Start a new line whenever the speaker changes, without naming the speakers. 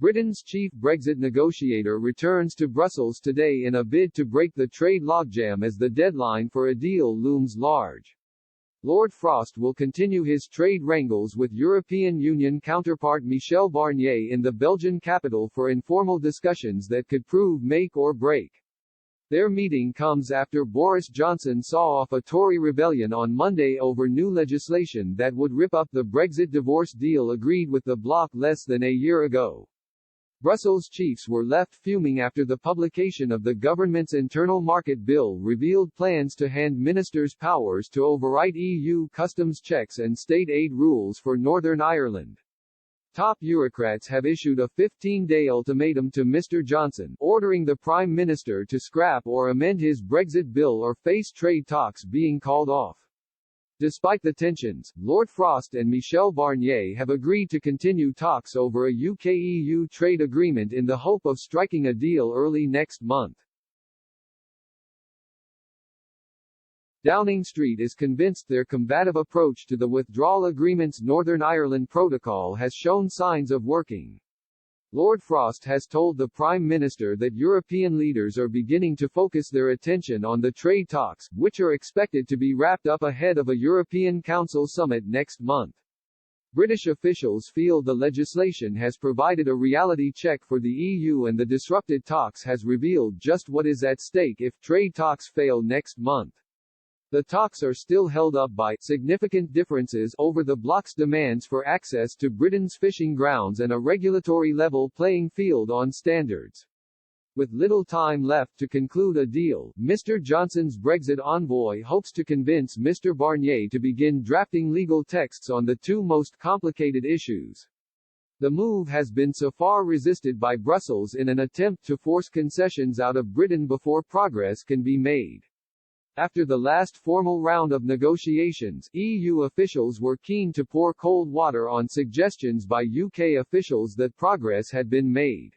Britain's chief Brexit negotiator returns to Brussels today in a bid to break the trade logjam as the deadline for a deal looms large. Lord Frost will continue his trade wrangles with European Union counterpart Michel Barnier in the Belgian capital for informal discussions that could prove make or break. Their meeting comes after Boris Johnson saw off a Tory rebellion on Monday over new legislation that would rip up the Brexit divorce deal agreed with the bloc less than a year ago. Brussels chiefs were left fuming after the publication of the government's internal market bill revealed plans to hand ministers powers to override EU customs checks and state aid rules for Northern Ireland. Top bureaucrats have issued a 15-day ultimatum to Mr. Johnson, ordering the Prime Minister to scrap or amend his Brexit bill or face trade talks being called off. Despite the tensions, Lord Frost and Michel Barnier have agreed to continue talks over a UK-EU trade agreement in the hope of striking a deal early next month. Downing Street is convinced their combative approach to the withdrawal agreement's Northern Ireland Protocol has shown signs of working. Lord Frost has told the Prime Minister that European leaders are beginning to focus their attention on the trade talks, which are expected to be wrapped up ahead of a European Council summit next month. British officials feel the legislation has provided a reality check for the EU and the disrupted talks has revealed just what is at stake if trade talks fail next month. The talks are still held up by significant differences over the bloc's demands for access to Britain's fishing grounds and a regulatory level playing field on standards. With little time left to conclude a deal, Mr. Johnson's Brexit envoy hopes to convince Mr. Barnier to begin drafting legal texts on the two most complicated issues. The move has been so far resisted by Brussels in an attempt to force concessions out of Britain before progress can be made. After the last formal round of negotiations, EU officials were keen to pour cold water on suggestions by UK officials that progress had been made.